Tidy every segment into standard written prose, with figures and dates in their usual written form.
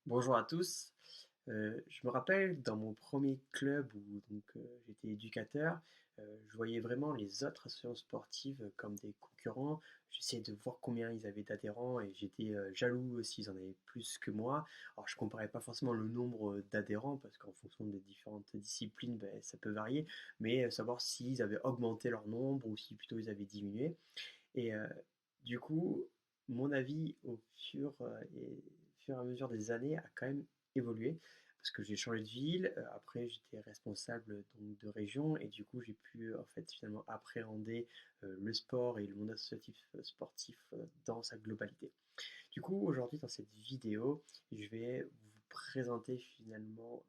Bonjour à tous. Je me rappelle dans mon premier club où j'étais éducateur, je voyais vraiment les autres associations sportives comme des concurrents. J'essayais de voir combien ils avaient d'adhérents et j'étais jaloux s'ils en avaient plus que moi. Alors je comparais pas forcément le nombre d'adhérents parce qu'en fonction des différentes disciplines, ben, ça peut varier, mais savoir s'ils avaient augmenté leur nombre ou si plutôt ils avaient diminué. Et du coup, mon avis fur et à mesure des années a quand même évolué parce que j'ai changé de ville. Après, j'étais responsable donc de région et du coup, j'ai pu en fait finalement appréhender le sport et le monde associatif sportif dans sa globalité. Du coup, aujourd'hui, dans cette vidéo, je vais vous présenter finalement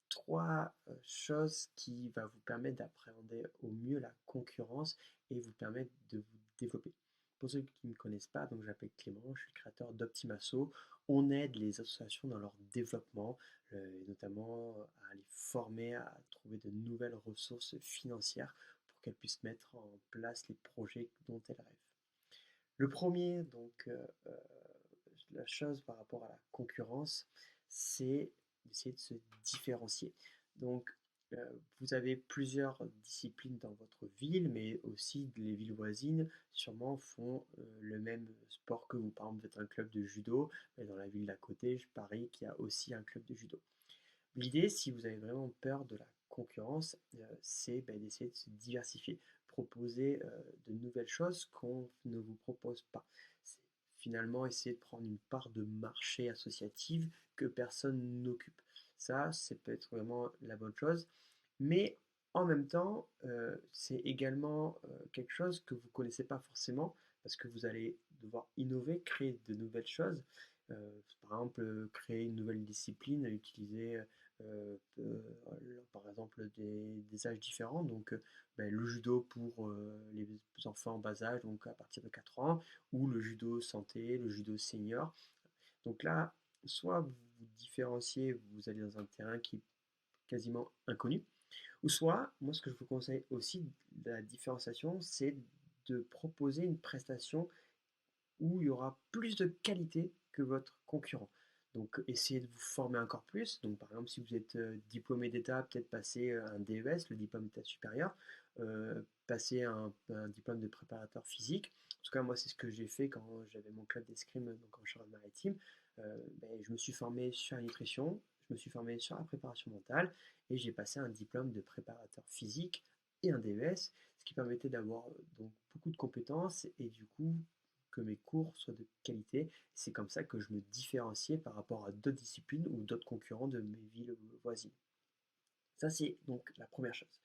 trois choses qui va vous permettre d'appréhender au mieux la concurrence et vous permettre de vous développer. Pour ceux qui ne me connaissent pas, donc j'appelle Clément, je suis le créateur d'Optimasso. On aide les associations dans leur développement, et notamment à les former, à trouver de nouvelles ressources financières pour qu'elles puissent mettre en place les projets dont elles rêvent. Le premier, la chose par rapport à la concurrence, c'est d'essayer de se différencier. Donc, vous avez plusieurs disciplines dans votre ville, mais aussi les villes voisines sûrement font le même sport que vous. Par exemple, vous êtes un club de judo, mais dans la ville d'à côté, je parie qu'il y a aussi un club de judo. L'idée, si vous avez vraiment peur de la concurrence, c'est d'essayer de se diversifier, proposer de nouvelles choses qu'on ne vous propose pas. C'est finalement essayer de prendre une part de marché associative que personne n'occupe. Ça peut être vraiment la bonne chose. Mais en même temps, c'est également quelque chose que vous ne connaissez pas forcément parce que vous allez devoir innover, créer de nouvelles choses. Par exemple, créer une nouvelle discipline, utiliser par exemple des âges différents. Donc, le judo pour les enfants en bas âge, donc à partir de 4 ans, ou le judo santé, le judo senior. Donc là, soit vous vous différenciez, vous allez dans un terrain qui est quasiment inconnu, ou soit, moi ce que je vous conseille aussi de la différenciation, c'est de proposer une prestation où il y aura plus de qualité que votre concurrent. Donc essayez de vous former encore plus. Donc par exemple si vous êtes diplômé d'État, peut-être passer un DES, le diplôme d'État supérieur, passer un diplôme de préparateur physique. En tout cas moi c'est ce que j'ai fait quand j'avais mon club d'escrime donc en Charente-Maritime. Je me suis formé sur la nutrition, je me suis formé sur la préparation mentale et j'ai passé un diplôme de préparateur physique et un DES, ce qui permettait d'avoir donc beaucoup de compétences et du coup que mes cours soient de qualité. C'est comme ça que je me différenciais par rapport à d'autres disciplines ou d'autres concurrents de mes villes voisines. Ça, c'est donc la première chose.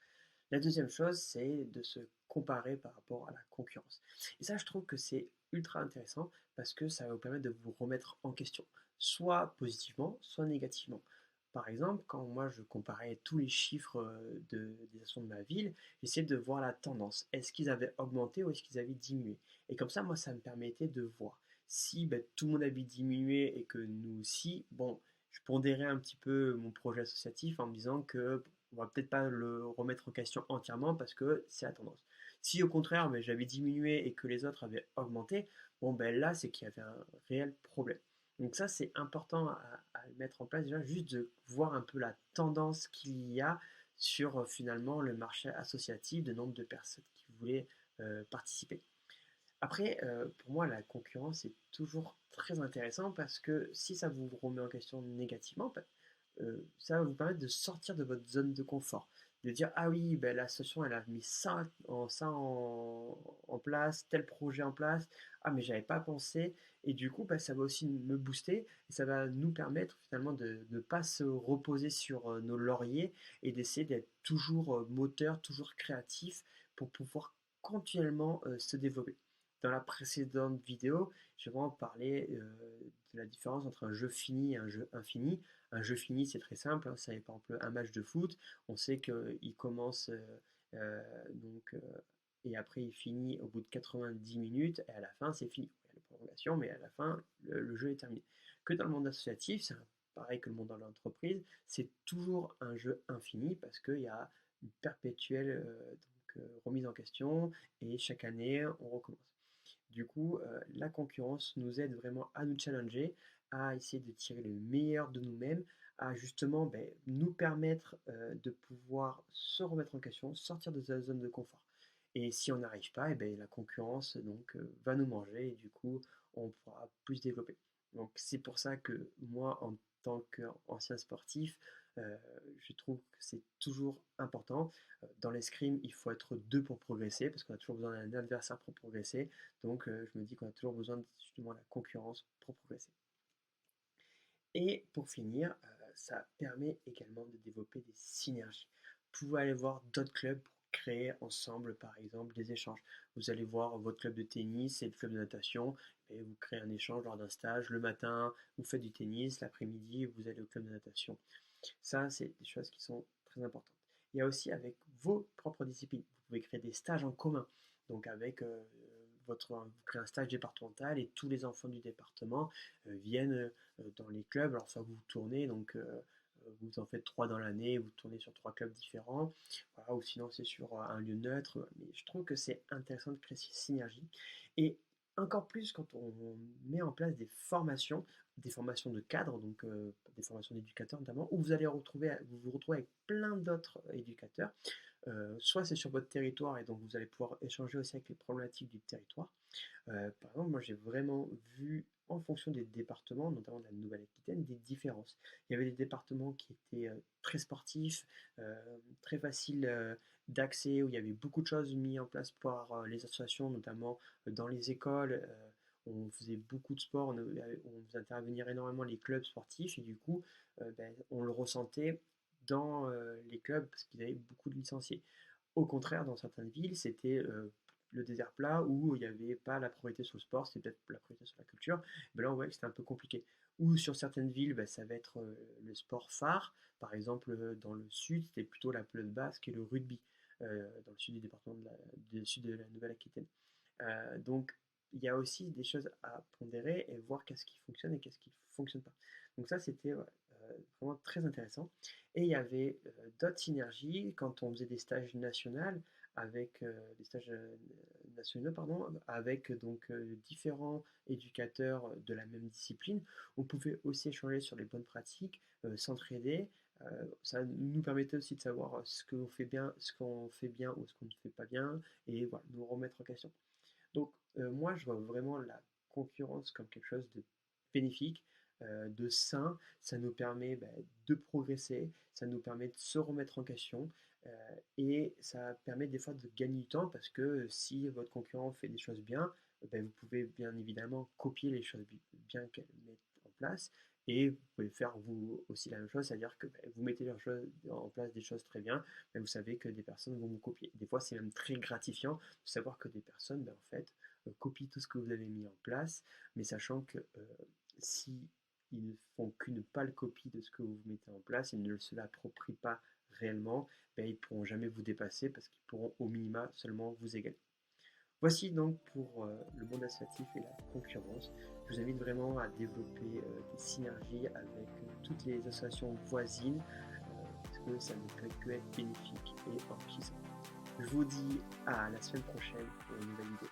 La deuxième chose, c'est de se comparer par rapport à la concurrence. Et ça, je trouve que c'est ultra intéressant parce que ça va vous permettre de vous remettre en question, soit positivement, soit négativement. Par exemple, quand moi je comparais tous les chiffres des actions de ma ville, j'essayais de voir la tendance. Est-ce qu'ils avaient augmenté ou est-ce qu'ils avaient diminué? Et comme ça, moi, ça me permettait de voir si tout le monde avait diminué et que nous aussi, bon, je pondérais un petit peu mon projet associatif en me disant que on va peut-être pas le remettre en question entièrement parce que c'est la tendance. Si au contraire, j'avais diminué et que les autres avaient augmenté, bon là c'est qu'il y avait un réel problème. Donc ça c'est important à mettre en place déjà, juste de voir un peu la tendance qu'il y a sur finalement le marché associatif, de nombre de personnes qui voulaient participer. Après, pour moi, la concurrence est toujours très intéressant parce que si ça vous remet en question négativement, ça va vous permettre de sortir de votre zone de confort. De dire, ah oui, ben, l'association, elle a mis ça en place, tel projet en place, ah mais j'avais pas pensé, et du coup, ça va aussi me booster, et ça va nous permettre finalement de ne pas se reposer sur nos lauriers, et d'essayer d'être toujours moteur, toujours créatif, pour pouvoir continuellement se développer. Dans la précédente vidéo, j'ai vraiment parlé de la différence entre un jeu fini et un jeu infini. Un jeu fini, c'est très simple, hein, c'est par exemple un match de foot. On sait qu'il commence et après il finit au bout de 90 minutes et à la fin c'est fini. Il y a la prolongation, mais à la fin le jeu est terminé. Que dans le monde associatif, c'est pareil que le monde dans l'entreprise, c'est toujours un jeu infini parce qu'il y a une perpétuelle remise en question et chaque année on recommence. Du coup, la concurrence nous aide vraiment à nous challenger, à essayer de tirer le meilleur de nous-mêmes, à justement nous permettre de pouvoir se remettre en question, sortir de sa zone de confort. Et si on n'arrive pas, la concurrence va nous manger et du coup on pourra plus se développer. Donc c'est pour ça que moi, en tant qu'ancien sportif, euh, je trouve que c'est toujours important. Dans l'escrime, il faut être deux pour progresser, parce qu'on a toujours besoin d'un adversaire pour progresser. Donc je me dis qu'on a toujours besoin de justement la concurrence pour progresser. Et pour finir, ça permet également de développer des synergies. Vous pouvez aller voir d'autres clubs pour créer ensemble, par exemple, des échanges. Vous allez voir votre club de tennis et le club de natation, et vous créez un échange lors d'un stage. Le matin, vous faites du tennis, l'après-midi, vous allez au club de natation. Ça, c'est des choses qui sont très importantes. Il y a aussi avec vos propres disciplines. Vous pouvez créer des stages en commun. Donc avec vous créez un stage départemental et tous les enfants du département viennent dans les clubs. Alors soit vous tournez, vous en faites 3 dans l'année, vous tournez sur 3 clubs différents, voilà, ou sinon c'est sur un lieu neutre. Mais je trouve que c'est intéressant de créer ces synergies. Et encore plus quand on met en place des formations de cadres, des formations d'éducateurs notamment, où vous vous retrouvez avec plein d'autres éducateurs. Soit c'est sur votre territoire et donc vous allez pouvoir échanger aussi avec les problématiques du territoire. Par exemple, moi j'ai vraiment vu en fonction des départements, notamment de la Nouvelle-Aquitaine, des différences. Il y avait des départements qui étaient très sportifs, euh, très faciles d'accès, où il y avait beaucoup de choses mises en place par les associations, notamment dans les écoles. On faisait beaucoup de sport, on faisait intervenir énormément les clubs sportifs et du coup, on le ressentait dans les clubs parce qu'ils avaient beaucoup de licenciés. Au contraire, dans certaines villes, c'était le désert plat où il n'y avait pas la priorité sur le sport, c'était peut-être la priorité sur la culture. Mais là, on voit que c'était un peu compliqué. Ou sur certaines villes, ça va être le sport phare. Par exemple, dans le sud, c'était plutôt la pelote basque et le rugby, dans le sud du département du sud de la Nouvelle-Aquitaine. Donc, il y a aussi des choses à pondérer et voir qu'est-ce qui fonctionne et qu'est-ce qui ne fonctionne pas. Donc ça, c'était vraiment très intéressant. Et il y avait d'autres synergies quand on faisait des stages nationaux avec différents éducateurs de la même discipline. On pouvait aussi échanger sur les bonnes pratiques, s'entraider. Ça nous permettait aussi de savoir ce qu'on fait bien ou ce qu'on ne fait pas bien, et voilà, nous remettre en question. Donc, moi, je vois vraiment la concurrence comme quelque chose de bénéfique, de sain. Ça nous permet de progresser, ça nous permet de se remettre en question, et ça permet des fois de gagner du temps parce que si votre concurrent fait des choses bien, vous pouvez bien évidemment copier les choses bien qu'elle met en place. Et vous pouvez faire vous aussi la même chose, c'est-à-dire que vous mettez en place des choses très bien, mais vous savez que des personnes vont vous copier. Des fois, c'est même très gratifiant de savoir que des personnes, en fait, copient tout ce que vous avez mis en place, mais sachant que si ils ne font qu'une pâle copie de ce que vous mettez en place, ils ne se l'approprient pas réellement, ils ne pourront jamais vous dépasser parce qu'ils pourront au minima seulement vous égaler. Voici donc pour le monde associatif et la concurrence. Je vous invite vraiment à développer des synergies avec toutes les associations voisines parce que ça ne peut que être bénéfique et enrichissant. Je vous dis à la semaine prochaine pour une nouvelle vidéo.